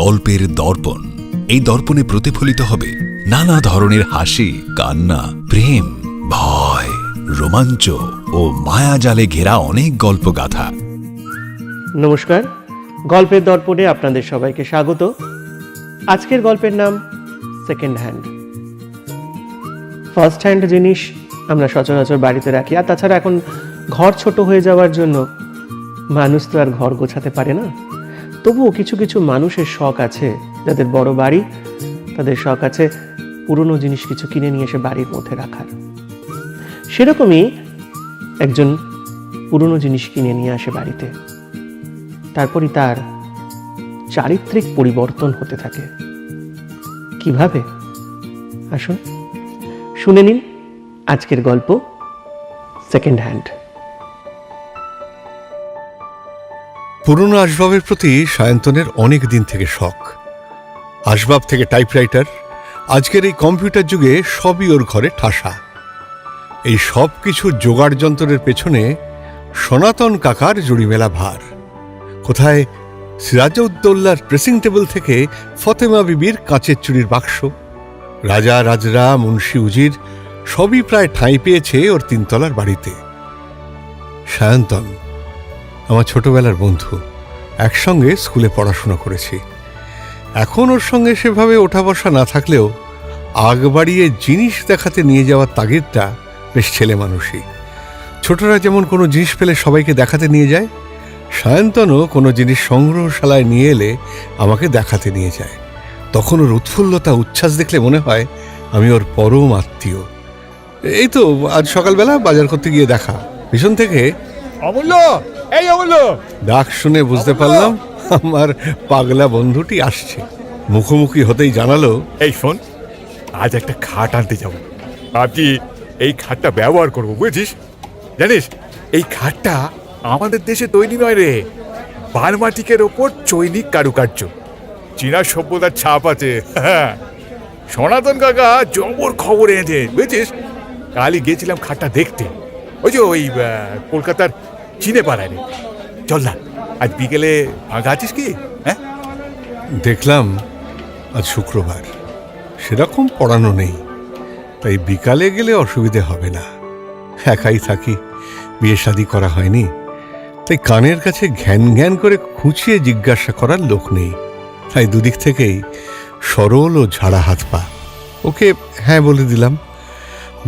গল্পের দর্পণ। এই দর্পণে প্রতিফলিত হবে নানা ধরনের হাসি, কান্না, প্রেম, ভয়, রোমাঞ্চ ও মায়াজালে ঘেরা অনেক গল্পগাথা। নমস্কার, গল্পের দর্পণে আপনাদের সবাইকে স্বাগত। আজকের গল্পের নাম সেকেন্ড হ্যান্ড। ফার্স্ট হ্যান্ড জিনিস আমরা সচরাচর বাড়িতে রাখি, আর তাছাড়া এখন ঘর ছোট হয়ে যাওয়ার জন্য মানুষ তো আর ঘর গোছাতে পারে না। তবুও কিছু কিছু মানুষের শখ আছে, যাদের বড় বাড়ি, তাদের শখ আছে পুরনো জিনিস কিছু কিনে নিয়ে এসে বাড়ির মধ্যে রাখার। সেরকমই একজন পুরনো জিনিস কিনে নিয়ে আসে বাড়িতে, তারপরই তার চারিত্রিক পরিবর্তন হতে থাকে। কিভাবে? আসুন শুনে নিন আজকের গল্প সেকেন্ড হ্যান্ড। পুরনো আসবাবের প্রতি সায়ন্তনের অনেক দিন থেকে শখ। আসবাব থেকে টাইপরাইটার, আজকের এই কম্পিউটার যুগে সবই ওর ঘরে ঠাসা। এই সব কিছুর জোগাড় যন্ত্রের পেছনে সনাতন কাকার জুড়িমেলা ভার। কোথায় সিরাজউদ্দৌলার ড্রেসিং টেবিল থেকে ফতেমা বিবির কাঁচের চুড়ির বাক্স, রাজা রাজরা, মুন্সি উজির সবই প্রায় ঠাঁই পেয়েছে ওর তিনতলার বাড়িতে। সায়ন্তন আমার ছোটবেলার বন্ধু, একসঙ্গে স্কুলে পড়াশোনা করেছি। এখন ওর সঙ্গে সেভাবে ওঠা বসা না থাকলেও আগ বাড়িয়ে জিনিস দেখাতে নিয়ে যাওয়ার তাগিদটা বেশ ছেলে মানুষই। ছোটরা যেমন কোনো জিনিস পেলে সবাইকে দেখাতে নিয়ে যায়, সায়ন্তনও কোনো জিনিস সংগ্রহশালায় নিয়ে এলে আমাকে দেখাতে নিয়ে যায়। তখন ওর উৎফুল্লতা, উচ্ছ্বাস দেখলে মনে হয় আমি ওর পরম আত্মীয়। এই তো আজ সকালবেলা বাজার করতে গিয়ে দেখা, পিছন থেকে অমূল্য, এই অমূল্য ডাক শুনে বুঝতে পারলাম আমার পাগলা বন্ধুটি আসছে। মুখোমুখি হতেই জানালো, এই শোন, আজ একটা খাট আনতে যাব। ভাবছি এই খাটটা ব্যবহার করবো, বুঝেছিস? জানিস, এই খাটটা আমাদের দেশে তৈরি নয় রে, বার্মাটিকের ওপর চৈনিক কারুকার্য, চীনা সভ্যতার ছাপ আছে। সনাতন কাকা জবর খবর এনেছে, বুঝেছিস? কালই গেছিলাম খাটটা দেখতে, ওই যে ওই কলকাতার চিনে পাড়ায়। চল না, আজ বিকেলে ফাঁকা আছিস কি? হ্যাঁ, দেখলাম আজ শুক্রবার, সেরকম পড়ানো নেই, তাই বিকালে গেলে অসুবিধে হবে না। একাই থাকি, বিয়ে শাদী করা হয়নি, তাই কানের কাছে ঘ্যান ঘ্যান করে খুঁচিয়ে জিজ্ঞাসা করার লোক নেই। তাই দুদিক থেকেই সরল ও ঝাড়া হাত পা। ওকে হ্যাঁ বলে দিলাম।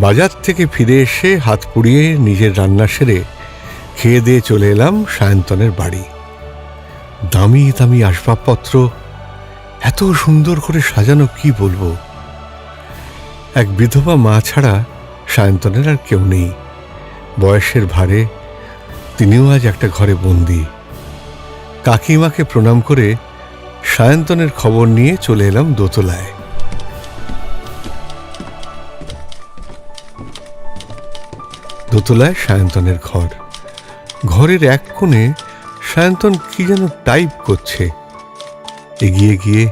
বাজার থেকে ফিরে এসে হাত পুড়িয়ে নিজের রান্না সেরে খেয়ে দিয়ে চলে এলাম সায়ন্তনের বাড়ি। দামি দামি আসবাবপত্র এত সুন্দর করে সাজানো, কি বলবো। এক বিধবা মা ছাড়া সায়ন্তনের আর কেউ নেই। বয়সের ভারে তিনিও আজ একটা ঘরে বন্দী। কাকিমাকে প্রণাম করে সায়ন্তনের খবর নিয়ে চলে এলাম দোতলায়। দোতলায় সায়ন্তনের ঘর। ঘরের এক কোণে সায়ন্তন কি যেন টাইপ করছে। এগিয়ে গিয়ে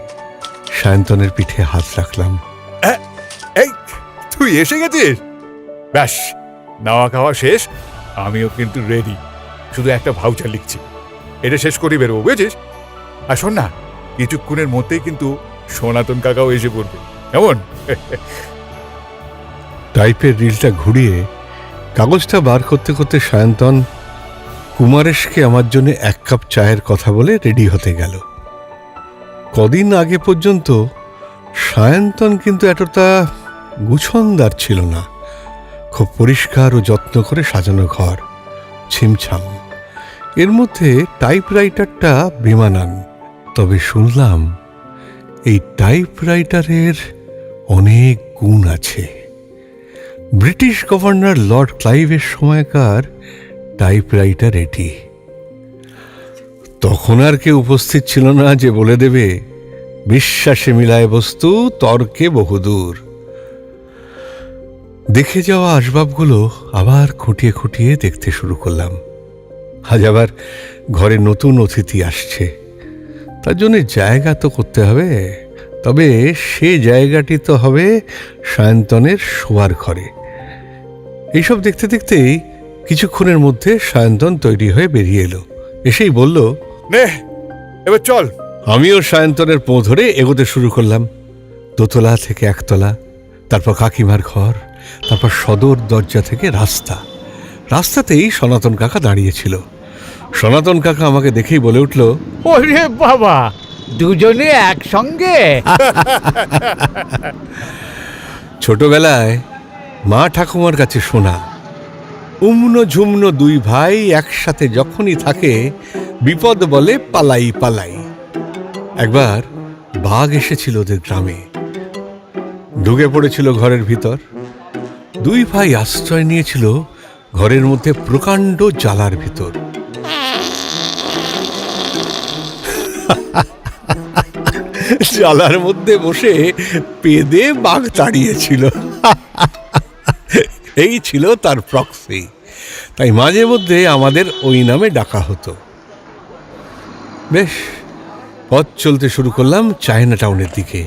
সায়ন্তনের পিঠে হাত রাখলাম। এই তুই এসে গেছিস? ব্যাস, নাওয়া খাওয়া শেষ, আমিও কিন্তু রেডি। শুধু একটা ভাউচার লিখছি, এটা শেষ করি বেরোবো, বুঝেছিস? আর শোন না, কিছুক্ষণের মধ্যেই কিন্তু সনাতন কাকাও এসে পড়বে, কেমন? টাইপের রিলটা ঘুরিয়ে কাগজটা বার করতে করতে সায়ন্তন কুমারেশকে আমার জন্য 1 কাপ চায়ের কথা বলে রেডি হতে গেল। কদিন আগে পর্যন্ত সায়ন্তন কিন্তু এতটা গুছনদার ছিল না। খুব পরিষ্কার ও যত্ন করে সাজানো ঘর, ছিমছাম। এর মধ্যে টাইপরাইটারটা বেমানান। তবে শুনলাম এই টাইপরাইটারের অনেক গুণ আছে। ব্রিটিশ গভর্নর লর্ড ক্লাইভের সময়কার টাইপরাইটার এটি। তখন আর কেউ উপস্থিত ছিল না যে বলে দেবে বিশ্বাসে মিলায় বস্তু, তর্কে বহুদূর। দেখে যাওয়া আসবাবগুলো আবার খুঁটিয়ে খুঁটিয়ে দেখতে শুরু করলাম। আজ আবার ঘরে নতুন অতিথি আসছে, তার জন্য জায়গা তো করতে হবে। তবে সে জায়গাটি তো হবে সায়ন্তনের শোয়ার ঘরে। এইসব দেখতে দেখতেই কিছুক্ষণের মধ্যে সায়ন্তন তৈরি হয়ে বেরিয়ে এলো। এসেই বলল, নে এবার চল। আমিও সায়ন্তনের পো ধরে এগোতে শুরু করলাম। দোতলা থেকে একতলা, তারপর কাকিমার ঘর, তারপর সদর দরজা থেকে রাস্তা। রাস্তাতেই সনাতন কাকা দাঁড়িয়েছিল। সনাতন কাকা আমাকে দেখেই বলে উঠল, ওরে বাবা, দুজনে একসঙ্গে? ছোটবেলায় মা ঠাকুমার কাছে শোনা, উমনো ঝুমনো দুই ভাই একসাথে যখনই থাকে বিপদ বলে পালাই পালাই। একবার বাঘ এসেছিল ওদের গ্রামে, ঢুকে পড়েছিল ঘরের ভিতর। দুই ভাই আশ্রয় নিয়েছিল ঘরের মধ্যে প্রকাণ্ড জালার ভিতর। জালার মধ্যে বসে পেদে বাঘ তাড়িয়েছিল। এই ছিল তার প্রক্সি। তাই মাঝে মধ্যে আমাদের ওই নামে ডাকা হতো। বেশ, পথ চলতে শুরু করলাম চায়না টাউনের দিকে।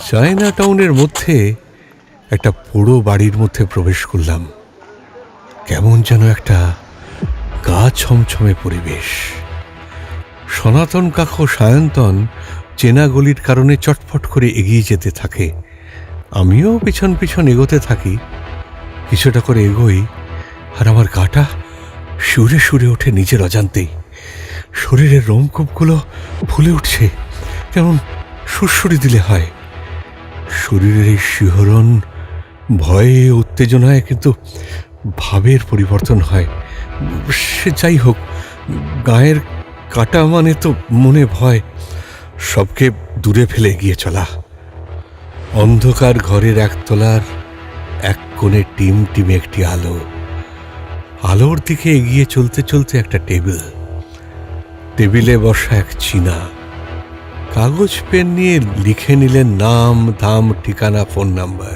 চায়না টাউনের মধ্যে একটা পোড়ো বাড়ির মধ্যে প্রবেশ করলাম। কেমন যেন একটা গা ছমছমে পরিবেশ। সনাতন কাকু সায়ন্তন চেনা গলির কারণে চটফট করে এগিয়ে যেতে থাকে। আমিও পিছন পিছন এগোতে থাকি। কিছুটা করে এগোই, আর আমার গাটা সুরে সুরে ওঠে নিজের অজান্তেই। শরীরের রোমকূপগুলো ফুলে উঠছে, যেমন সুরসুরি দিলে হয়। শরীরের এই শিহরণ ভয়ে উত্তেজনায় কিন্তু ভাবের পরিবর্তন হয়। সে যাই হোক, গায়ের কাটা মানে তো মনে ভয়। সবকে দূরে ফেলে এগিয়ে চলা। অন্ধকার ঘরের একতলার এক কোণে টিম টিমে একটি আলো। আলোর দিকে এগিয়ে চলতে চলতে একটা টেবিল। টেবিলে বসা এক চীনা কাগজ পেন নিয়ে লিখে নিলেন নাম, দাম, ঠিকানা, ফোন নাম্বার।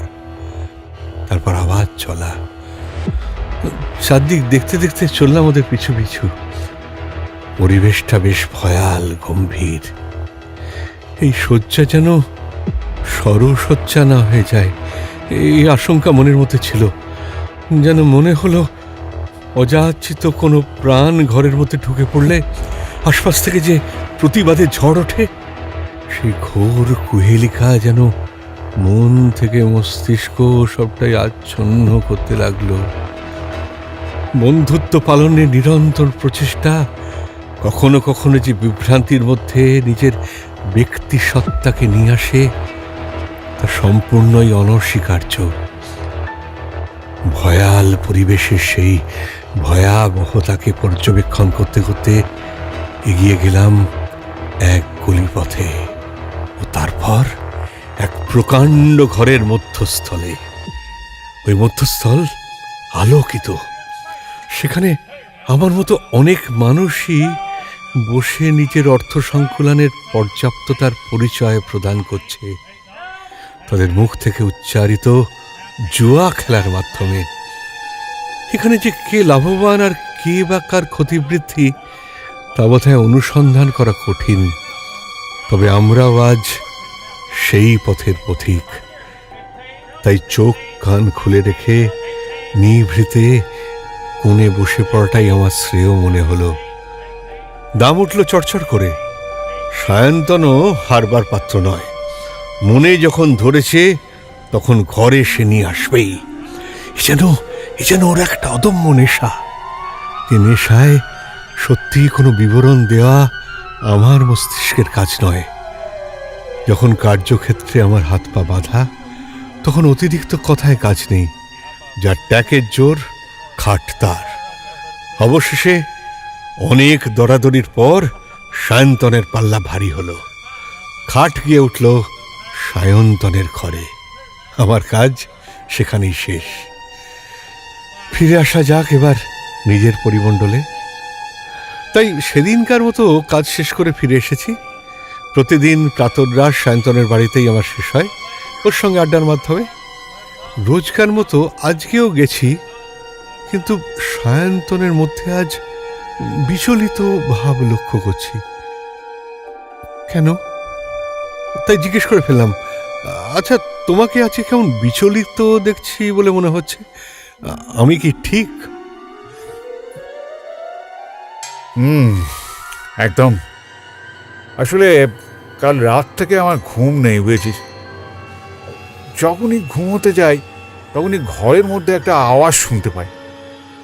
তারপর আবার চলা। চারদিক দেখতে দেখতে চললাম ওদের পিছু পিছু। পরিবেশটা বেশ ভয়াল, গম্ভীর। এই শয্যা যেন সরশয্যা না হয়ে যায়, এই আশঙ্কা মনের মধ্যে ছিল। যেন মনে হলো অযাচিত কোনো প্রাণ ঘরের মধ্যে ঢুকে পড়লে আশপাশ থেকে যে প্রতিবাদে ঝড় ওঠে, সেই ঘোর কুহেলিকা যেন মন থেকে মস্তিষ্ক সবটাই আচ্ছন্ন করতে লাগলো। বন্ধুত্ব পালনের নিরন্তর প্রচেষ্টা কখনো কখনো যে বিভ্রান্তির মধ্যে নিজের ব্যক্তি সত্তাকে নিয়ে আসে, তা সম্পূর্ণই অনস্বীকার্য। ভয়াল পরিবেশের সেই ভয়াবহতাকে পর্যবেক্ষণ করতে করতে এগিয়ে গেলাম এক গলিপথে, ও তারপর এক প্রকাণ্ড ঘরের মধ্যস্থলে। ওই মধ্যস্থল আলোকিত। সেখানে আমার মতো অনেক মানুষই বসে নিজের অর্থ সংকুলানের পর্যাপ্ততার পরিচয় প্রদান করছে তাদের মুখ থেকে উচ্চারিত জুয়া খেলার মাধ্যমে। এখানে যে কে লাভবান আর কে বা কার ক্ষতিবৃদ্ধি, তা বোধহয় অনুসন্ধান করা কঠিন। তবে আমরাও আজ সেই পথের পথিক। তাই চোখ কান খুলে রেখে নিভৃতে কোণে বসে পড়াটাই আমার শ্রেয় মনে হলো। দাম উঠল চড়চড় করে। সায়ন্তনও হারবার পাত্র নয়। মনে যখন ধরেছে তখন ঘরে সে নিয়ে আসবেই। এ যেন ওর একটা অদম্য নেশা। যে নেশায় সত্যি কোনো বিবরণ দেওয়া আমার মস্তিষ্কের কাজ নয়। যখন কার্যক্ষেত্রে আমার হাত পা বাঁধা, তখন অতিরিক্ত কথায় কাজ নেই। যার ট্যাকের জোর, খাট তার। অবশেষে অনেক দরাদরির পর সায়ন্তনের পাল্লা ভারী হলো। খাট গিয়ে উঠল সায়ন্তনের ঘরে। আমার কাজ সেখানেই শেষ। ফিরে আসা যাক এবার নিজের পরিমণ্ডলে। তাই সেদিনকার মতো কাজ শেষ করে ফিরে এসেছি। প্রতিদিন প্রাতরাশ সায়ন্তনের বাড়িতেই আমার শেষ হয়, ওর সঙ্গে আড্ডার মাধ্যমে। রোজকার মতো আজকেও গেছি, কিন্তু সায়ন্তনের মধ্যে আজ বিচলিত ভাব লক্ষ্য করছি। কেন? তাই জিজ্ঞেস করে ফেললাম, আচ্ছা, তোমাকে আজকে কেমন বিচলিত দেখছি বলে মনে হচ্ছে? আমি কি ঠিক? একদম। আসলে কাল রাত থেকে আমার ঘুম নেই, বুঝেছিস। যখনই ঘুমোতে যাই তখনই ঘরের মধ্যে একটা আওয়াজ শুনতে পাই।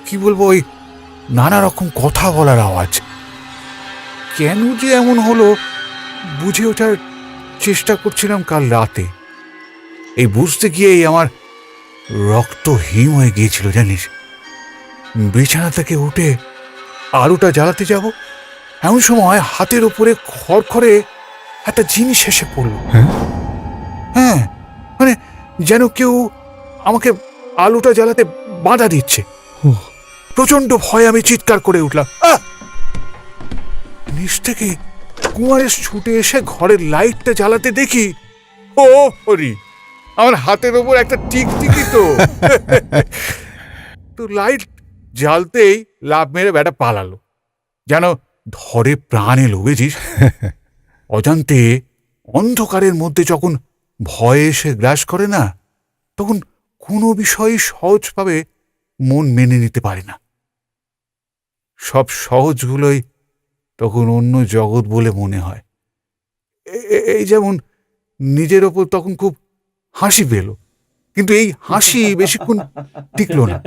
কি বলবো, ওই নানা রকম কথা বলার আওয়াজ। কেন যে এমন হলো বুঝে ওঠার চেষ্টা করছিলাম কাল রাতে। এই বুঝতে গিয়েই আমার রক্ত হিম হয়ে গিয়েছিল, জানিস। বিছানা থেকে উঠে আলোটা জ্বালাতে যাব, এমন সময় হাতের উপরে খড়খড়ে একটা জিনিস এসে পড়ল। হ্যাঁ, মানে যেন কেউ আমাকে আলোটা জ্বালাতে বাধা দিচ্ছে। প্রচন্ড ভয়ে আমি চিৎকার করে উঠলাম। নিচ থেকে কুমারেশ ছুটে এসে ঘরের লাইটটা জ্বালাতে দেখি, ও হরি, আমার হাতের ওপর একটা টিকটিকি তো। তো লাইট জ্বালতেই লাফ মেরে ব্যাটা পালালো, যেন ধরে প্রাণ এলো, বুঝিস। অজান্তে অন্ধকারের মধ্যে যখন ভয়ে এসে গ্রাস করে না, তখন কোনো বিষয়ই সহজভাবে মন মেনে নিতে পারে না। সব সহজগুলোই তখন অন্য জগৎ বলে মনে হয়। এই যেমন নিজের ওপর তখন খুব হাসি পেল, কিন্তু এই হাসি বেশিক্ষণ টিকল না।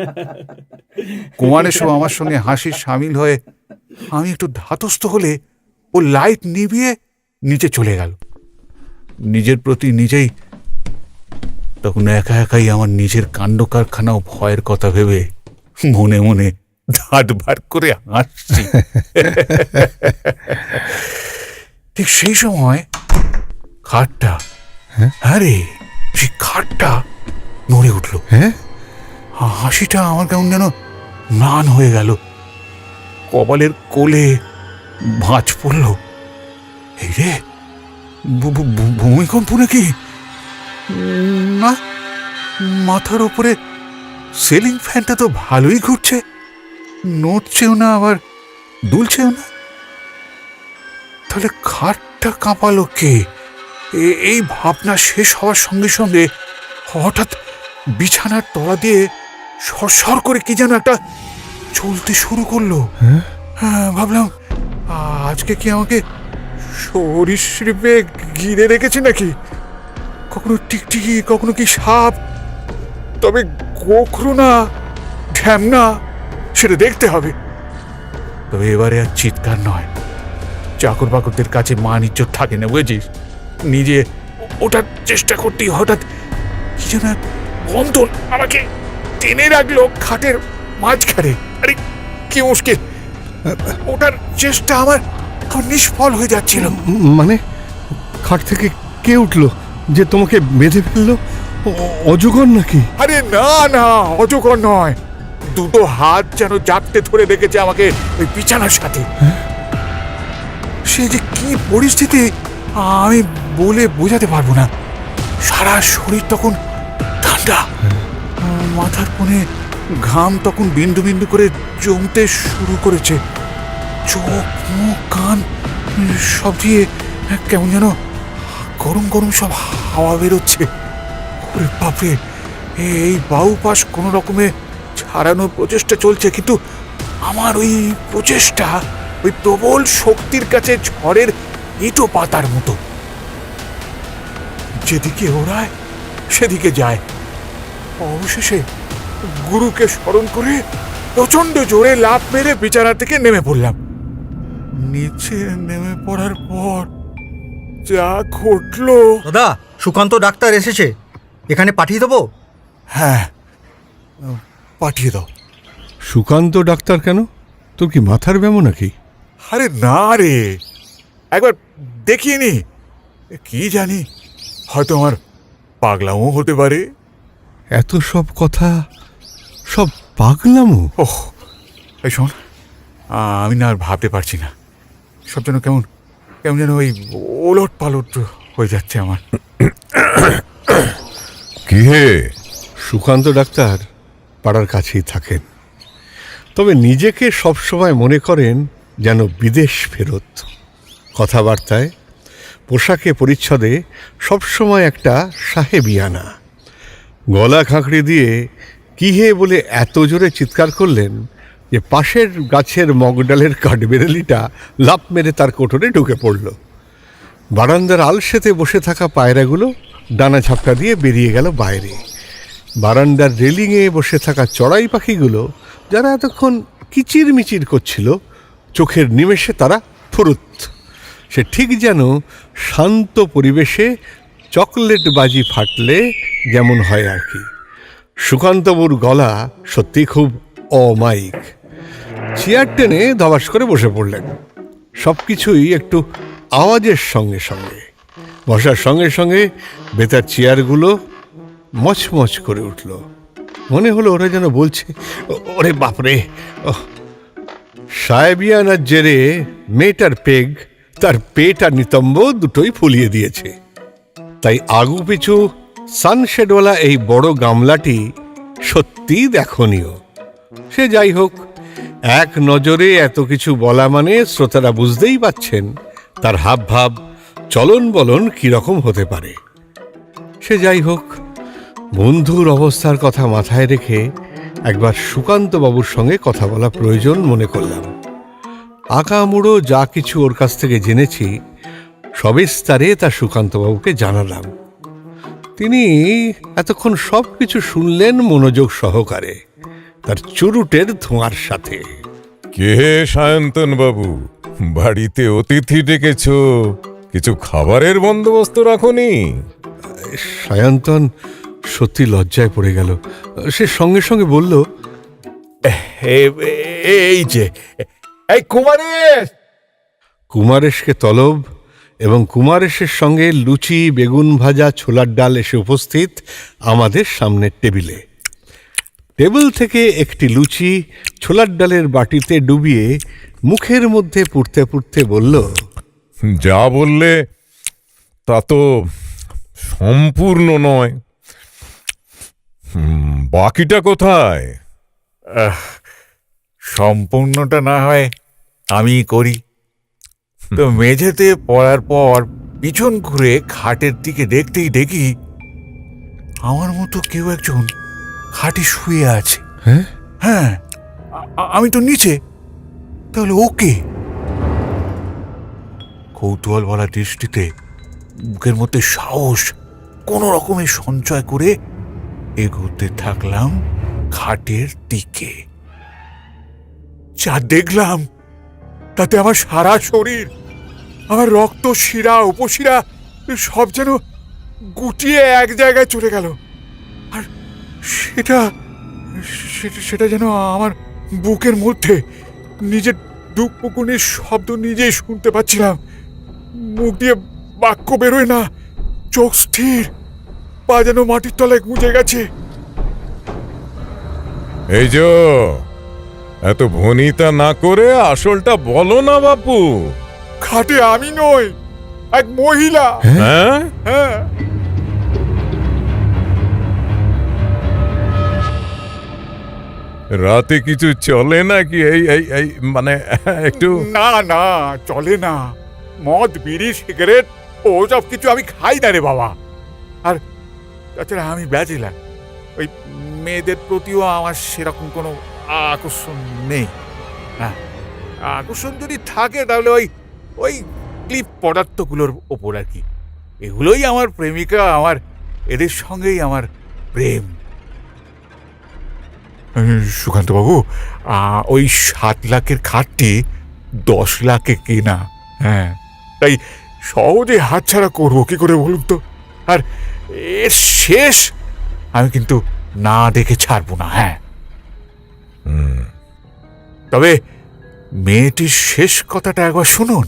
কুমারেশও আমার সঙ্গে হাসির সামিল হয়ে আমি একটু ধাতস্থ হলে ও লাইট নিভিয়ে নিচে চলে গেল। নিজের প্রতি নিজেই তখন একা একাই আমার নিজের কাণ্ড কারখানা ও ভয়ের কথা ভেবে মনে মনে দাঁত বার করে হাসছি। ঠিক সেই সময় খাটটা, আরে সেই খাটটা নড়ে উঠল। হাসিটা আমার কেমন যেন ম্লান হয়ে গেল, কপালের কোলে ভাঁজ পড়ল। এই রে, ভূমিকম্প নাকি? না, মাথার ওপরে সিলিং ফ্যানটা তো ভালোই ঘুরছে, নড়ছেও না আবার দুলছেও না। তাহলে খাটটা কাঁপালো কে? এই ভাবনা শেষ হওয়ার সঙ্গে সঙ্গে হঠাৎ বিছানার তলা দিয়ে সরসর করে কি যেন একটা চলতে শুরু করলো। হ্যাঁ, ভাবলাম আজকে কি আমাকে সরীসৃপে ঘিরে রেখেছে নাকি? কখনো টিকটিকি, কখনো কি সাপ, তবে গোখরো না ঢ্যামনা সেটা দেখতে হবে। তবে এবারে আর চিৎকার নয়, চাকর বাকরদের কাছে মান ইজ্জত থাকে না, বুঝেছিস। নিজে ওঠার চেষ্টা করতেই হঠাৎ কি যেন এক বন্ধন আমাকে টেনে রাখলো খাটের মাঝখানে। আরে কি মুশকিল, ওঠার চেষ্টা আমার নিষ্ফল হয়ে যাচ্ছিল। মানে খাট থেকে কে উঠলো যে তোমাকে বেঁধে ফেললো? অজগর নাকি? আরে না না, অজগর নয়, দুটো হাত যেন জাপটে ধরে রেখেছে আমাকে ওই বিছানার সাথে। সে যে কি পরিস্থিতি আমি বলে বোঝাতে পারবো না। সারা শরীর তখন ঠান্ডা, মাথার কোণে ঘাম তখন বিন্দু বিন্দু করে জমতে শুরু করেছে। চোখ, মুখ, কান সব দিয়ে কেমন যেন গরম গরম সব হাওয়া বেরোচ্ছে। ওরে বাপরে, এই বাউ পাশ কোনো রকমে ছাড়ানোর প্রচেষ্টা চলছে, কিন্তু আমার ওই প্রচেষ্টা ওই প্রবল শক্তির কাছে ঝড়ের ইটো পাতার মতো, যেদিকে ওড়ায় সেদিকে যায়। অবশেষে গুরুকে স্মরণ করে প্রচন্ড জোরে লাফ মেরে বিছানা থেকে নেমে পড়লাম। নিচে নেমে পড়ার পর যা ঘটলো। দাদা, সুকান্ত ডাক্তার এসেছে, এখানে পাঠিয়ে দেবো? হ্যাঁ, পাঠিয়ে দাও। সুকান্ত ডাক্তার কেন? তোর কি মাথার ব্যামো নাকি? আরে না রে, একবার দেখিয়ে নি, কি জানি হয়তো আমার পাগলামও হতে পারে। এত সব কথা, সব পাগলামো? ওহ, এই শোন, আমি না আর ভাবতে পারছি না। সব যেন কেমন কেমন যেন ওই ওলট পালট হয়ে যাচ্ছে আমার। কি হে? সুকান্ত ডাক্তার পাড়ার কাছেই থাকেন, তবে নিজেকে সবসময় মনে করেন যেন বিদেশ ফেরত। কথাবার্তায়, পোশাকে পরিচ্ছদে সবসময় একটা সাহেবিয়ানা। গলা খাঁকড়ে দিয়ে কি হে বলে এত জোরে চিৎকার করলেন যে পাশের গাছের মগডালের কাঠবেরেলিটা লাফ মেরে তার কোঠরে ঢুকে পড়ল। বারান্দার আলসেতে বসে থাকা পায়রাগুলো ডানা ঝাপটা দিয়ে বেরিয়ে গেল বাইরে। বারান্দার রেলিংয়ে বসে থাকা চড়াই পাখিগুলো, যারা এতক্ষণ কিচির মিচির করছিল, চোখের নিমেষে তারা ফুরুত। সে ঠিক যেন শান্ত পরিবেশে চকলেট বাজি ফাটলে যেমন হয় আর কি। সুকান্তবাবুর গলা সত্যি খুব অমায়িক। চেয়ার টেনে ধবাস করে বসে পড়লেন। সব কিছুই একটু আওয়াজের সঙ্গে সঙ্গে। বসার সঙ্গে সঙ্গে বেতার চেয়ারগুলো মচমচ করে উঠল। মনে হলো ওরা যেন বলছে, ওরে বাপরে, সাহেবিয়ানার জেরে মেয়েটার পেগ তার পেট আর নিতম্ব দুটোই ফুলিয়ে দিয়েছে। তাই আগু পিছু সানশেডওয়ালা এই বড় গামলাটি সত্যি দেখনীয়। সে যাই হোক, এক নজরে এত কিছু বলা মানে শ্রোতারা বুঝতেই পাচ্ছেন তার হাবভাব চলন বলন কিরকম হতে পারে। সে যাই হোক, বন্ধুর অবস্থার কথা মাথায় রেখে একবার সুকান্তবাবুর সঙ্গে কথা বলা প্রয়োজন মনে করলাম। আঁকামুড়ো যা কিছু ওর কাছ থেকে জেনেছি সবিস্তারে তা সুকান্তবাবুকে জানালাম। তিনি এতক্ষণ সব কিছু শুনলেন মনোযোগ সহকারে, তার চুরুটের ধোঁয়ার সাথে। কে সায়ন্তন বাবু, বাড়িতে অতিথি ডেকেছ, কিছু খাবারের বন্দোবস্ত রাখোনি? সায়ন্তন সত্যি লজ্জায় পড়ে গেল। সে সঙ্গে সঙ্গে বলল, এই যে এই কুমারেশ। কুমারেশকে তলব এবং কুমারেশের সঙ্গে লুচি, বেগুন ভাজা, ছোলার ডাল এসে উপস্থিত আমাদের সামনের টেবিলে। টেবিল থেকে একটি লুচি ছোলার ডালের বাটিতে ডুবিয়ে মুখের মধ্যে পুড়তে পুড়তে বলল, যা বললে তা তো সম্পূর্ণ নয়। বাকিটা কোথায়? সম্পূর্ণটা না হয় আমি করি। তো মেঝেতে পড়ার পর পিছন ঘুরে খাটের দিকে দেখতেই দেখি আমার মতো কেউ একজন খাটে শুয়ে আছে। হ্যাঁ, আমি তো নিচে, তাহলে ওকে? কৌতূহল ভরা দৃষ্টিতে বুকের মধ্যে সাহস কোনো রকমের সঞ্চয় করে এগোতে থাকলাম খাটের দিকে। যা দেখলাম তাতে আমার সারা শরীর, আমার রক্ত, শিরা, উপশিরা সব যেন গুটিয়ে এক জায়গায় চলে গেল। আর সেটা সেটা সেটা যেন আমার বুকের মধ্যে নিজের দুঃখপুকুনির শব্দ নিজেই শুনতে পাচ্ছিলাম। মুখ দিয়ে বাক্য বেরোয় না, চোখ স্থির, পা যেন মাটির তলায় গুঁজে গেছে। এই যে, এত ভনিতা না করে আসলটা বলো না বাপু। খাটে আমি নই, এক মহিলা। হ্যাঁ, হ্যাঁ, রাতে কিছু চলে নাকি? এই এই এই মানে একটু। না না, চলে না। মদ, বিড়ি, সিগারেট ও সব কিছু আমি খাই না রে বাবা। আর তাছাড়া আমি ব্যাচেলার, ওই মেয়েদের প্রতিও আমার সেরকম কোনো আকর্ষণ নেই। হ্যাঁ, আকর্ষণ যদি থাকে তাহলে ওই ওই ক্লিপ পদার্থগুলোর ওপর আর কি। এগুলোই আমার প্রেমিকা, আমার এদের সঙ্গেই আমার প্রেম। সুকান্তবাবু, ওই 7 লাখের খাটটি 10 লাখে কেনা। হ্যাঁ, তাই সহজে হাতছাড়া করবো কি করে বলুন তো? আর এর শেষ আমি কিন্তু না দেখে ছাড়বো না। হ্যাঁ, তবে মেয়েটির শেষ কথাটা একবার শুনুন।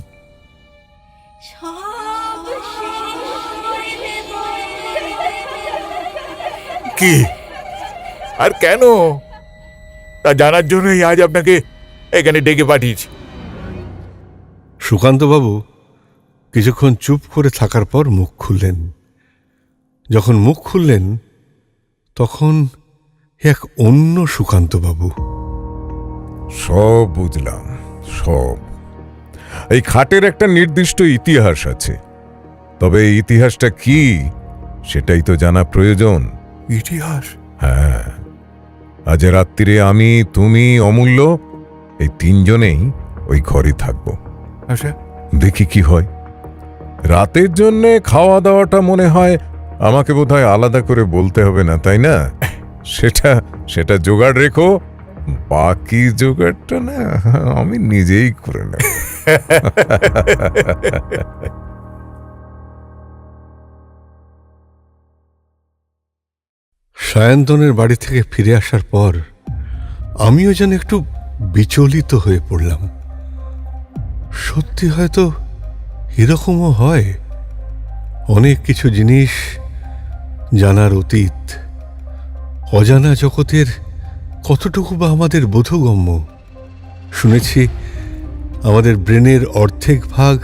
কি আর কেন তা জানার জন্যই আজ আপনাকে এখানে ডেকে পাঠিয়েছি। সুকান্তবাবু কিছুক্ষণ চুপ করে থাকার পর মুখ খুললেন। যখন মুখ খুললেন তখন এক অন্য সুকান্তবাবু। সব বুঝলাম, সব। এই খাটের একটা নির্দিষ্ট ইতিহাস আছে, তবে এই ইতিহাসটা কি সেটাই তো জানা প্রয়োজন। ইতিহাস? হ্যাঁ, আজ রাত্রিরে আমি, তুমি, অমূল্য এই তিনজনেই ওই ঘরে থাকবো। আচ্ছা, দেখি কি হয়। রাতের জন্য খাওয়া দাওয়াটা মনে হয় আমাকে বোধহয় আলাদা করে বলতে হবে না, তাই না? সেটা সেটা জোগাড় রেখো, বাকি জোগাড়টা না আমি নিজেই করে নেব। সায়ন্তনের বাড়ি থেকে ফিরে আসার পর আমিও যেন একটু বিচলিত হয়ে পড়লাম। সত্যি হয়তো এরকমও হয়, অনেক কিছু জিনিস জানার অতীত, অজানা জগতের কতটুকু বা আমাদের বোধগম্য। শুনেছি আমাদের ব্রেনের অর্ধেক ভাগ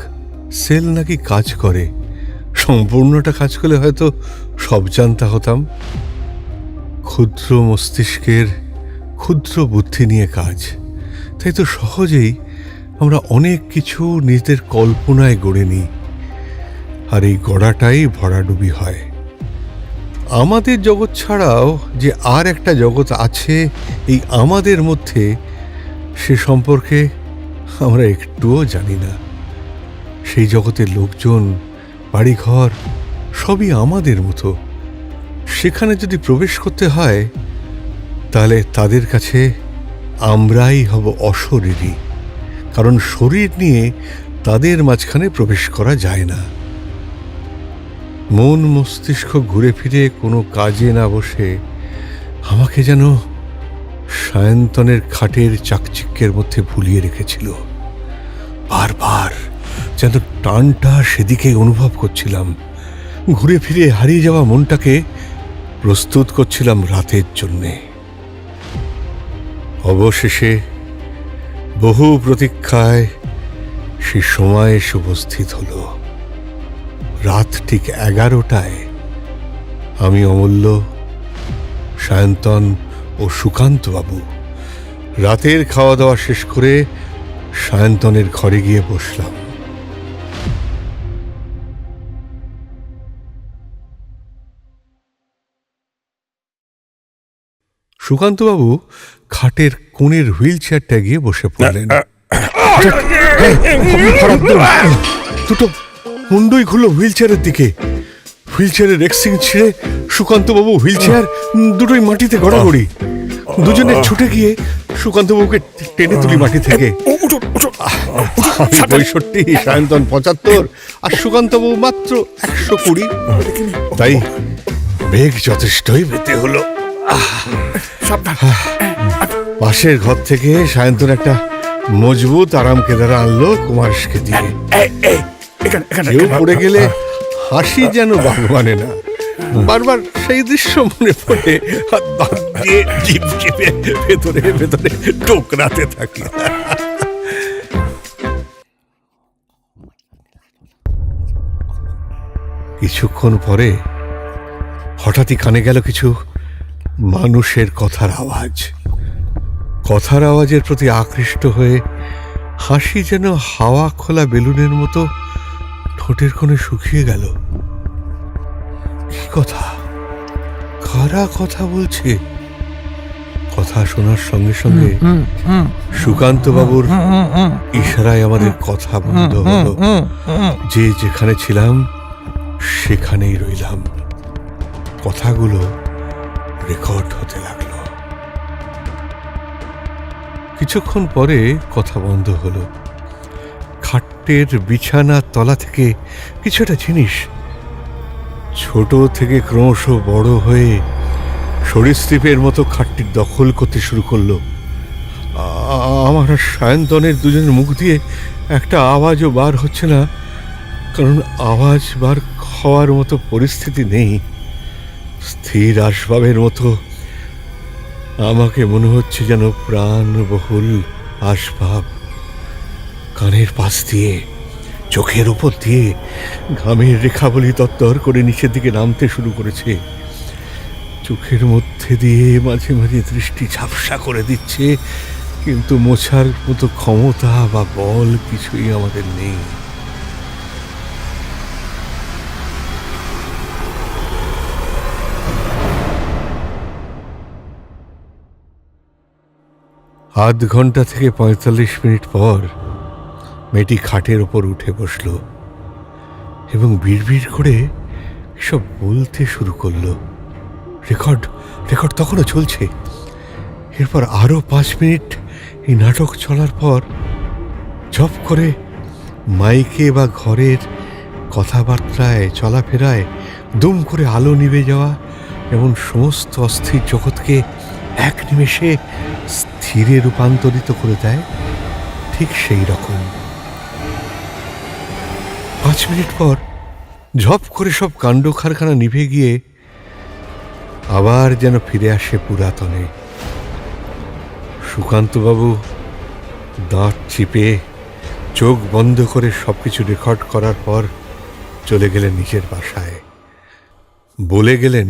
সেল নাকি কাজ করে, সম্পূর্ণটা কাজ করলে হয়তো সব জানতা হতাম। ক্ষুদ্র মস্তিষ্কের ক্ষুদ্র বুদ্ধি নিয়ে কাজ, তাই তো সহজেই আমরা অনেক কিছু নিজেদের কল্পনায় গড়ে নিই, আর এই গড়াটাই ভরাডুবি হয়। আমাদের জগৎ ছাড়াও যে আর একটা জগৎ আছে এই আমাদের মধ্যে, সে সম্পর্কে আমরা একটুও জানি না। সেই জগতের লোকজন, বাড়িঘর সবই আমাদের মতো। সেখানে যদি প্রবেশ করতে হয় তাহলে তাদের কাছে আমরাই হব অশরীরী, কারণ শরীর নিয়ে তাদের মাঝখানে প্রবেশ করা যায় না। মন মস্তিষ্ক ঘুরে ফিরে কোনো কাজে না বসে আমাকে যেন সায়ন্তনের খাটের চাকচিক্যের মধ্যে ভুলিয়ে রেখেছিল। বারবার যেন টানটা সেদিকে অনুভব করছিলাম। ঘুরে ফিরে হারিয়ে যাওয়া মনটাকে প্রস্তুত করছিলাম রাতের জন্যে। অবশেষে বহু প্রতীক্ষায় সে সময় এসে উপস্থিত হলো। রাত ঠিক 11টায় আমি, অমূল্য, সায়ন্তন ও সুকান্তবাবু রাতের খাওয়া দাওয়া শেষ করে সায়ন্তনের ঘরে গিয়ে বসলাম। সুকান্তবাবু খাটের কোণের হুইল চেয়ারটা গিয়ে বসে পড়লেন। দুটো মুন্ডই ঘুরল হুইল চেয়ারের দিকে। হুইল চেয়ারের রেক্সিং ছিঁড়ে সুকান্তবাবু হুইল চেয়ার দুটোই মাটিতে গড়াগড়ি। দুজনে ছুটে গিয়ে সুকান্তবাবুকে টেনে তুলি মাটি থেকে। আমি 65, সায়ন্তন 75 আর সুকান্তবাবু মাত্র 120। তাই বেগ যথেষ্টই পেতে হলো। পাশের ঘর থেকে সায়ন্তন একটা মজবুত আরাম কেদারা আনলো কুমারকে দিয়ে। কেউ পড়ে গেলে হাসি যেন মানে না। বারবার সেই দৃশ্য মনে পড়ে হাত বাদ দিয়ে জিভ চেপে ভেতরে ভেতরে টোকরাতে থাকি। কিছুক্ষণ পরে হঠাৎই কানে গেল কিছু মানুষের কথার আওয়াজ। কথার আওয়াজের প্রতি আকৃষ্ট হয়ে হাসি যেন হাওয়া খোলা বেলুনের মতো ঠোঁটের কোণে শুকিয়ে গেল। কি কথা? কারা কথা বলছে? কথা শোনার সঙ্গে সঙ্গে সুকান্তবাবুর ইশারায় আমাদের কথা বন্ধ হলো। যে যেখানে ছিলাম সেখানেই রইলাম। কথাগুলো রেকর্ড হতে লাগলো। কিছুক্ষণ পরে কথা বন্ধ হলো। খাটের বিছানার তলা থেকে কিছু একটা জিনিস ছোট থেকে ক্রমশ বড় হয়ে সরীসৃপের মতো খাটটির দখল করতে শুরু করলো। আমার সায়ন্তনের দুজনের মুখ দিয়ে একটা আওয়াজও বার হচ্ছে না, কারণ আওয়াজ বার হওয়ার মতো পরিস্থিতি নেই। স্থির আসবাবের মতো আমাকে মনে হচ্ছে যেন প্রাণবহুল আসবাব কানের পাশ দিয়ে, চোখের উপর দিয়ে ঘামের রেখাবলি তত্তর করে নিচের দিকে নামতে শুরু করেছে। চোখের মধ্যে দিয়ে মাঝে মাঝে দৃষ্টি ঝাপসা করে দিচ্ছে, কিন্তু মোছার মতো ক্ষমতা বা বল কিছুই আমাদের নেই। আধ ঘন্টা থেকে ৪৫ মিনিট পর মেয়েটি খাটের ওপর উঠে বসল এবং বিড়বিড় করে সব বলতে শুরু করলো। রেকর্ড রেকর্ড তখনও চলছে। এরপর আরও ৫ মিনিট এই নাটক চলার পর ঝপ করে মাইকে বা ঘরের কথাবার্তায় চলাফেরায় দুম করে আলো নিভে যাওয়া এবং সমস্ত অস্থির জগৎকে এক নিমেষে স্থিরে রূপান্তরিত করে দেয়, ঠিক সেই রকম। ৫ মিনিট পর ঝপ করে সব কাণ্ড কারখানা নিভে গিয়ে আবার যেন ফিরে আসে পুরাতনে। সুকান্তবাবু দাঁত চিপে চোখ বন্ধ করে সবকিছু রেকর্ড করার পর চলে গেলেন নিজের বাসায়। বলে গেলেন,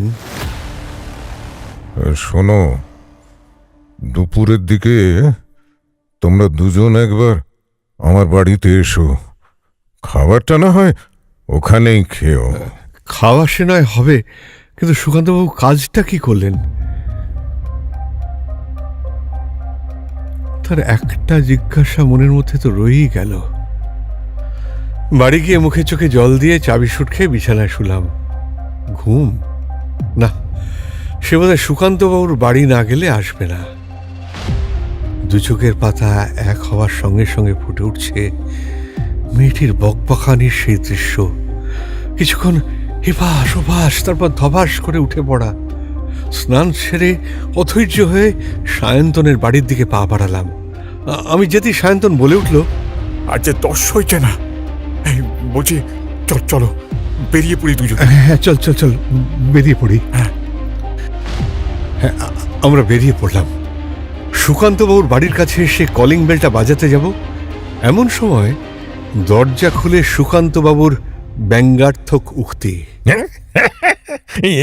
শোনো, দুপুরের দিকে তোমরা দুজন একবার আমার বাড়িতে এসো। খাবারটা না হয় ওখানেই খেও। খাওয়া সে নয় হবে, কিন্তু সুকান্তবাবু কাজটা কি করলেন? তার একটা জিজ্ঞাসা মনের মধ্যে তো রয়েই গেল। বাড়ি গিয়ে মুখে চোখে জল দিয়ে চাবি সুট খেয়ে বিছানায় শুলাম। ঘুম না, সে বোধহয় সুকান্তবাবুর বাড়ি না গেলে আসবে না। দু চোখের পাতা এক হওয়ার সঙ্গে সঙ্গে ফুটে উঠছে মেয়েটির বকবকানির সেই দৃশ্য। কিছুক্ষণ এপাশ ওপাশ, তারপর ধবাস করে উঠে পড়া। স্নান সেরে অধৈর্য হয়ে সায়ন্তনের বাড়ির দিকে পা বাড়ালাম। আমি যেতেই সায়ন্তন বলে উঠল, আর যে দশ হয়েছে না, এই বলছি চলো বেরিয়ে পড়ি দুজন। হ্যাঁ চল চল চল, বেরিয়ে পড়ি। হ্যাঁ। হ্যাঁ, আমরা বেরিয়ে পড়লাম। সুকান্তবাবুর বাড়ির কাছে এসে কলিং বেলটা বাজাতে যাব, এমন সময় দরজা খুলে সুকান্তবাবুর ব্যঙ্গার্থক উক্তি,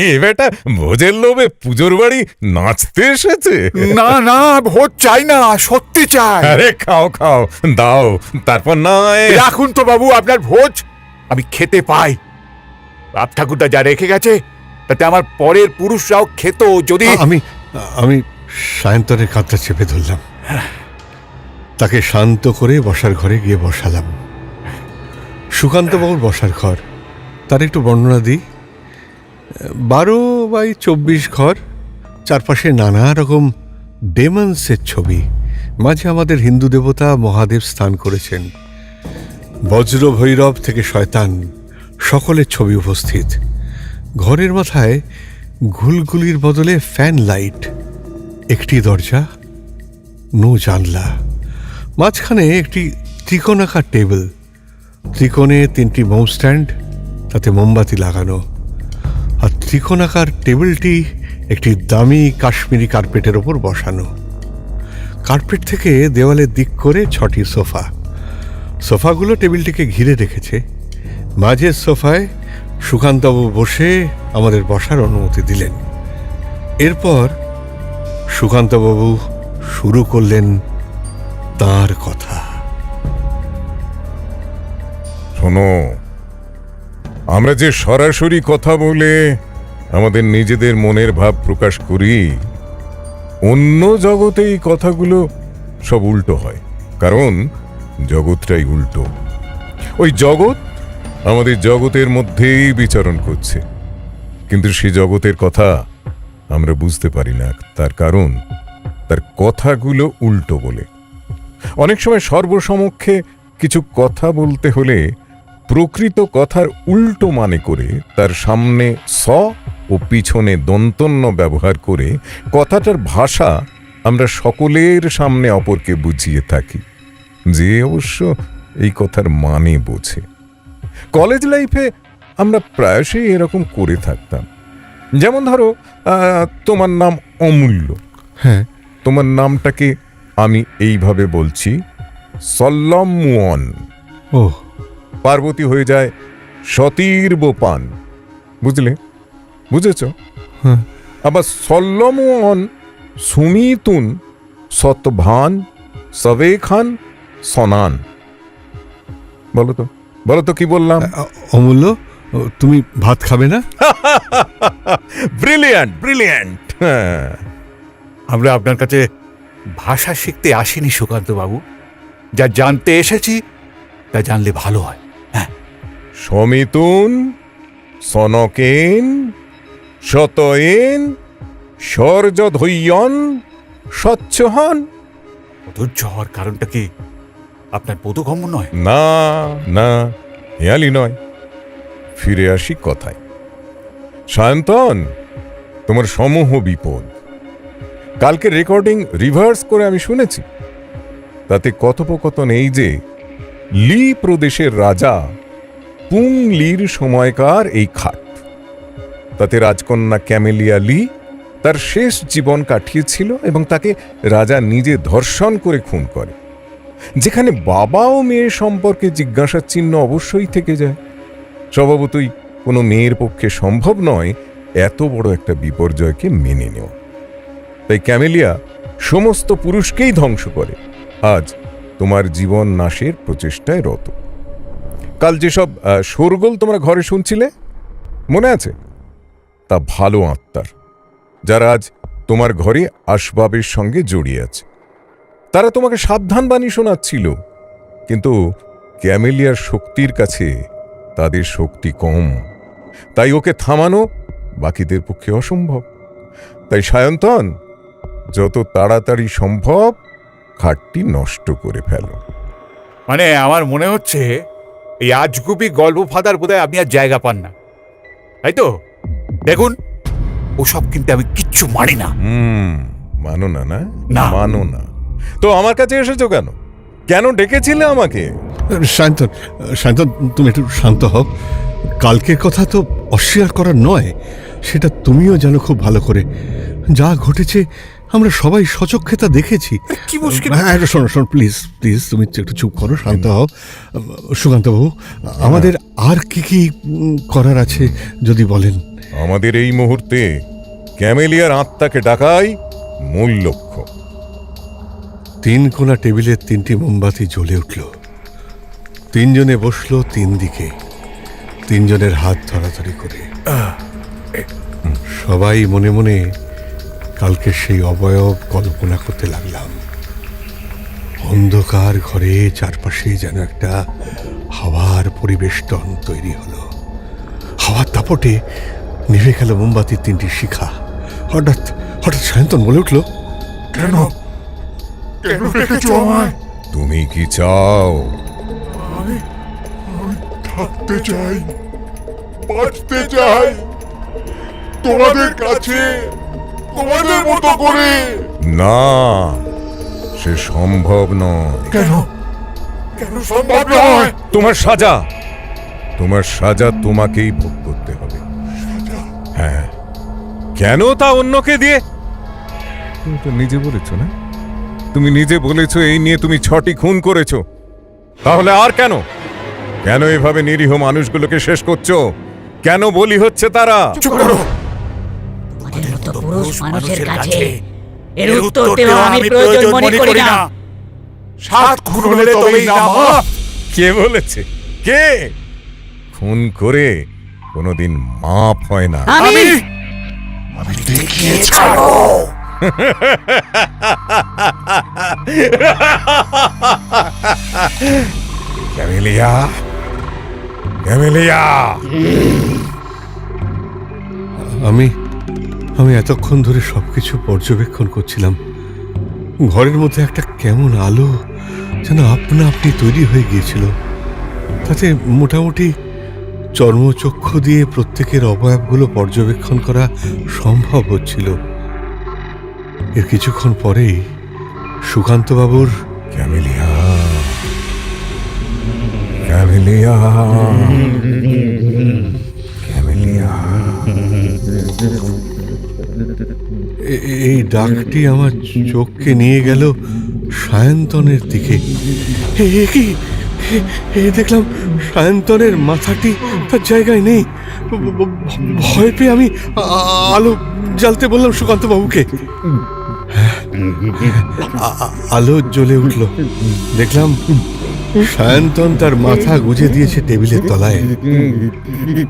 এ বেটা ভোজের লোভে পুজোর বাড়ি নাচতে এসেছে। না না, ভোজ চাই না, সত্যি চাই। আরে খাও খাও, দাও, তারপর নয়। রাখুন তো বাবু আপনার ভোজ, আমি খেতে পাই। বাপ ঠাকুরদা যা রেখে গেছে তাতে আমার পরের পুরুষরাও খেত যদি। আমি সায়ন্তনের কাঁধটা চেপে ধরলাম, তাকে শান্ত করে বসার ঘরে গিয়ে বসালাম। সুকান্তবাবুর বসার ঘর, তার একটু বর্ণনা দিই। 12x24 ঘর, চারপাশে নানা রকম ডেমন্সের ছবি। মাঝে আমাদের হিন্দু দেবতা মহাদেব স্থান করেছেন। বজ্র ভৈরব থেকে শয়তান সকলের ছবি উপস্থিত। ঘরের মাথায় ঘুলগুলির বদলে ফ্যান লাইট, একটি দরজা, নো জানলা। মাঝখানে একটি ত্রিকোণাকার টেবিল, ত্রিকোণে 3টি মোম স্ট্যান্ড, তাতে মোমবাতি লাগানো। আর ত্রিকোণাকার টেবিলটি একটি দামি কাশ্মীরি কার্পেটের ওপর বসানো। কার্পেট থেকে দেওয়ালের দিক করে 6টি সোফা। সোফাগুলো টেবিলটিকে ঘিরে রেখেছে। মাঝের সোফায় সুকান্তবাবু বসে আমাদের বসার অনুমতি দিলেন। এরপর সুকান্তবাবু শুরু করলেন তার কথা। শোনো, আমরা যে সরাসরি কথা বলে আমাদের নিজেদের মনের ভাব প্রকাশ করি, অন্য জগতে এই কথাগুলো সব উল্টো হয়, কারণ জগৎটাই উল্টো। ওই জগৎ আমাদের জগতের মধ্যেই বিচরণ করছে, কিন্তু সে জগতের কথা আমরা বুঝতে পারি না, তার কারণ তার কথাগুলো উল্টো বলে। অনেক সময় সর্বসমক্ষে কিছু কথা বলতে হলে প্রকৃত কথার উল্টো মানে করে তার সামনে স ও পিছনে দন্তন্য ব্যবহার করে কথাটার ভাষা আমরা সকলের সামনে অপরকে বুঝিয়ে থাকি, যে অবশ্য এই কথার মানে বোঝে। কলেজ লাইফে আমরা প্রায়শই এরকম করে থাকতাম। যেমন ধরো, তোমার নাম অমূল্য। হ্যাঁ, তোমার নামটাকে আমি এইভাবে বলছি, সল্লমুয়ন। ও, পার্বতী হয়ে যায় সতীর্বপান। বুঝলে? বুঝেছ? হ্যাঁ। আবার সল্লমুয়ন সুমিতুন সতভান সবেখান সনান। বলো তো কি বললাম? অমূল্য, তুমি ভাত খাবে না? Brilliant brilliant. আমরা আপনার কাছে ভাষা শিখতে আসেনি সুকান্ত বাবু, যা জানতে এসেছি তা জানলে ভালো হয়। সমিতুন, সনকেন, শতয়েন, স্বর্যধৈয়ন, স্বচ্ছহন। অধৈর্য হওয়ার কারণটা কি আপনার বোধগম্য নয়? না না, হেয়ালি নয়। ফিরে আসি কথায়। সায়ন্তন, তোমার সমূহ বিপদ। কালকে রেকর্ডিং রিভার্স করে আমি শুনেছি, তাতে কথোপকথন এই যে লি প্রদেশের রাজা পুং লির সময়কার এই খাট, তাতে রাজকন্যা ক্যামেলিয়া লি তার শেষ জীবন কাটিয়েছিল এবং তাকে রাজা নিজে ধর্ষণ করে খুন করে, যেখানে বাবা ও মেয়ে সম্পর্কে জিজ্ঞাসার চিহ্ন অবশ্যই থেকে যায়। স্বভাবতই কোনো মেয়ের পক্ষে সম্ভব নয় এত বড় একটা বিপর্যয়কে মেনে নেওয়া। তাই ক্যামেলিয়া সমস্ত পুরুষকেই ধ্বংস করে আজ তোমার জীবন নাশের প্রচেষ্টায় রত। কাল যেসব শোরগোল তোমরা ঘরে শুনছিলে, মনে আছে? তা ভালো আত্মার, যারা আজ তোমার ঘরে আসবাবের সঙ্গে জড়িয়ে আছে। তারা তোমাকে সাবধান বাণী শোনাচ্ছিল, কিন্তু ক্যামেলিয়ার শক্তির কাছে তাদের শক্তি কম, তাই ওকে থামানো বাকিদের পক্ষে অসম্ভব। তাই সায়ন্তন, যত তাড়াতাড়ি সম্ভব খাটটি নষ্ট করে ফেলো। মানে আমার মনে হচ্ছে এই আজগুবি গল্প ফাদার বোধহয় আপনি আর জায়গা পান না, তাই তো? দেখুন, ওসব কিন্তু আমি কিচ্ছু মানি না। মানো না? না না। মানো না তো আমার কাছে এসেছো কেন? কেন ডেকেছিলে আমাকে? সায়ন্তন, সায়ন্তন, তুমি একটু শান্ত হও। কালকের কথা তো অস্বীকার করার নয়, সেটা তুমিও জানো খুব ভালো করে। যা ঘটেছে আমরা সবাই সচক্ষে তা দেখেছি। কি মুশকিল? হ্যাঁ, শোনো শোনো, প্লিজ প্লিজ, তুমি একটু চুপ করো, শান্ত হও। সুকান্তবাবু, আমাদের আর কি কি করার আছে যদি বলেন। আমাদের এই মুহূর্তে ক্যামেলিয়ার আত্মাকে ডাকাই মূল লক্ষ্য। 3 কোণা টেবিলের 3টি মোমবাতি জ্বলে উঠল। 3 জনে বসলো 3 দিকে, 3 জনের হাত ধরাধরি করে। সবাই মনে মনে কালকে সেই অবয়ব কল্পনা করতে লাগলাম। অন্ধকার ঘরে চারপাশে যেন একটা হাওয়ার পরিবেষ্টন তৈরি হলো। হাওয়ার দাপটে নিভে গেল মোমবাতির 3টি শিখা। হঠাৎ হঠাৎ সায়ন্তন বলে উঠল, কেন কেন রেখেছো আমায়? তুমি কি চাও? আমি থাকতে চাই, বাঁচতে চাই তোমাদের কাছে, তোমাদের মতো করে। না, সে সম্ভব নয়। কেন কেন সম্ভব নয়? তোমার সাজা, তোমার সাজা তোমাকেই ভোগ করতে হবে। হ্যাঁ, কেন তা অন্যকে দিয়ে? তুমি তো নিজে বলেছো না, তুমি নিজে বলেছো এই নিয়ে তুমি 6টি খুন করেছো। তাহলে আর কেন? কেন এভাবে নিরীহ মানুষগুলোকে শেষ করছো? কেন বলি হচ্ছে তারা? চুপ করো। তোমাদের মতো পুরুষ মানুষের কাছে এর উত্তর দেওয়া আমি প্রয়োজন মনে করি না। 7 খুন হলে তবেই না মাফ। কে বলেছে? কে? খুন করে কোনোদিন মাপ হয় না। আমি আমি দেখিয়ে ছাড়ো। Camellia, camellia. আমি এতক্ষণ ধরে সবকিছু পর্যবেক্ষণ করছিলাম। ঘরের মধ্যে একটা কেমন আলো যেন আপনা আপনি তৈরি হয়ে গিয়েছিল। তাতে মোটামুটি চর্মচক্ষু দিয়ে প্রত্যেকের অবয়বগুলো পর্যবেক্ষণ করা সম্ভব হচ্ছিল। এর কিছুক্ষণ পরেই সুকান্তবাবুর ক্যামেলিয়া, ক্যামেলিয়া, ক্যামেলিয়া। এই ডাকটি আমার চোখকে নিয়ে গেল সায়ন্তনের দিকে। কি দেখলাম, সায়ন্তনের মাথাটি তার জায়গায় নেই। ভয় পেয়ে আমি আলো জ্বালতে বললাম সুকান্তবাবুকে। আলো জ্বলে উঠল। দেখলাম সায়ন্তন তার মাথা গুজে দিয়েছে টেবিলের তলায়।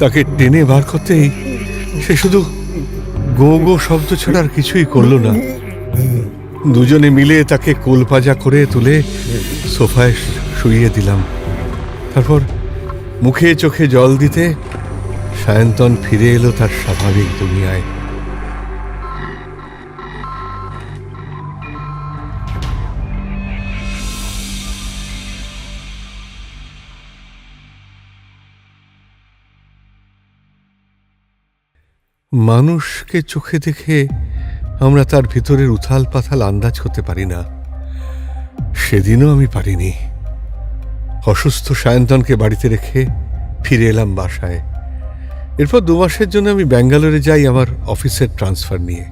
তাকে টেনে বার করতেই সে শুধু গো গো শব্দ ছাড়া আর কিছুই করল না। দুজনে মিলে তাকে কোলপাজা করে তুলে সোফায় শুইয়ে দিলাম। তারপর মুখে চোখে জল দিতে সায়ন্তন ফিরে এলো তার স্বাভাবিক দুনিয়ায়। মানুষকে চোখে দেখে আমরা তার ভিতরের উথাল পাথাল আন্দাজ করতে পারি না। সেদিনও আমি পারিনি। অসুস্থ সায়ন্তনকে বাড়িতে রেখে ফিরে এলাম বাসায়। এরপর 2 মাসের জন্য আমি ব্যাঙ্গালোরে যাই আমার অফিসের ট্রান্সফার নিয়ে।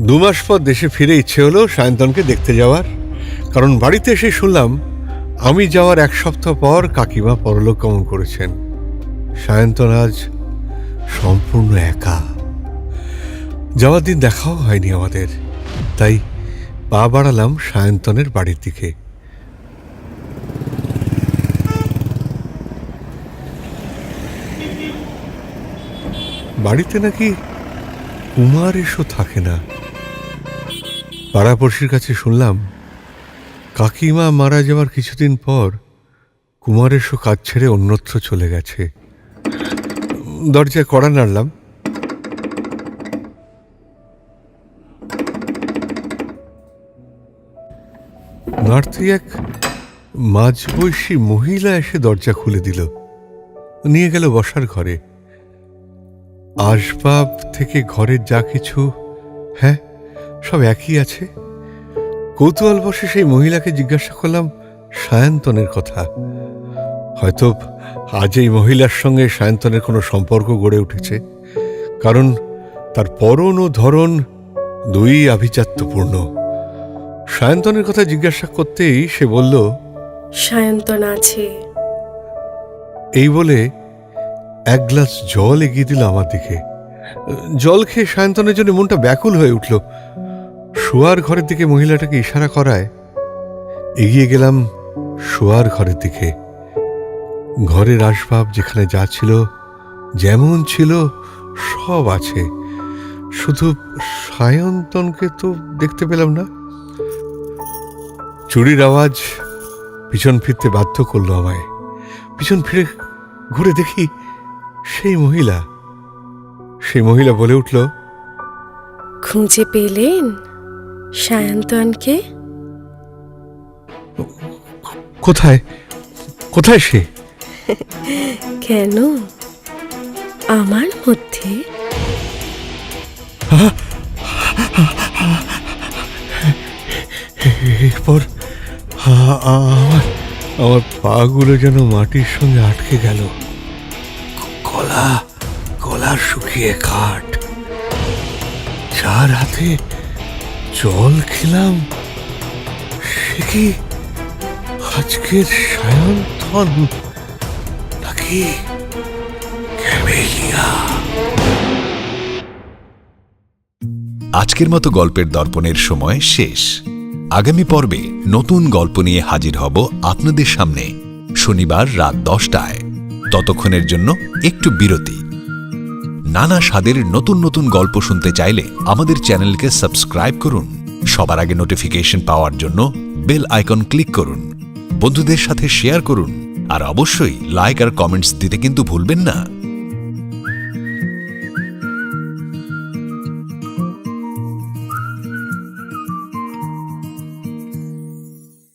2 মাস পর দেশে ফিরে ইচ্ছে হলো সায়ন্তনকে দেখতে যাওয়ার, কারণ বাড়িতে এসে শুনলাম আমি যাওয়ার 1 সপ্তাহ পর কাকিমা পরলোক গমন করেছেন। সায়ন্তন আজ সম্পূর্ণ একা। যাওয়ার দিন দেখাও হয়নি আমাদের, তাই পা বাড়ালাম সায়ন্তনের বাড়ির দিকে। বাড়িতে নাকি কুমার এসো থাকে না। পাড়াপড়শির কাছে শুনলাম কাকিমা মারা যাওয়ার কিছুদিন পর কুমার এসো কাজ ছেড়ে অন্যত্র চলে গেছে। দরজায় কড়া নাড়লাম। নাড়তেই এক মাঝবয়সী মহিলা এসে দরজা খুলে দিল, নিয়ে গেল বসার ঘরে। আসবাব থেকে ঘরের যা কিছু, হ্যাঁ, সব একই আছে। কৌতূহল বসে সেই মহিলাকে জিজ্ঞাসা করলাম সায়ন্তনের কথা। হয়তো আজ এই মহিলার সঙ্গে সায়ন্তনের কোনো সম্পর্ক গড়ে উঠেছে, কারণ তার পরন ও ধরন 2ই আভিজাত্যপূর্ণ। সায়ন্তনের কথা জিজ্ঞাসা করতেই সে বলল, সায়ন্তন আছে। এই বলে 1 গ্লাস জল এগিয়ে দিল আমার দিকে। জল খেয়ে সায়ন্তনের জন্য মনটা ব্যাকুল হয়ে উঠল। শোয়ার ঘরের দিকে মহিলাটাকে ইশারা করায় এগিয়ে গেলাম শোয়ার ঘরের দিকে। ঘরের আসবাব যেখানে যা ছিল, যেমন ছিল সব আছে, শুধু সায়ন্তনকে তো দেখতে পেলাম না। চুরির আওয়াজ পিছন ফিরতে বাধ্য করলো আমায়। পিছন ফিরে ঘুরে দেখি সেই মহিলা বলে উঠল, খুঁজে পেলেন সায়ন্তনকে? কোথায় কোথায় সে? কেন, আমার মধ্যে? এরপর আমার পাগুলো যেন মাটির সঙ্গে আটকে গেল। গলা শুকিয়ে কাঠ, যার হাতে জল খেলাম সে কি আজকের সায়ন্তন নাকি ক্যামেলিয়া? আজকের মতো গল্পের দর্পণের সময় শেষ। আগামী পর্বে নতুন গল্প নিয়ে হাজির হব আপনাদের সামনে শনিবার রাত 10টায়। ততক্ষণের জন্য একটু বিরতি। নানা স্বাদের নতুন নতুন গল্প শুনতে চাইলে আমাদের চ্যানেলকে সাবস্ক্রাইব করুন। সবার আগে নোটিফিকেশন পাওয়ার জন্য বেল আইকন ক্লিক করুন। বন্ধুদের সাথে শেয়ার করুন, আর অবশ্যই লাইক আর কমেন্টস দিতে কিন্তু ভুলবেন না।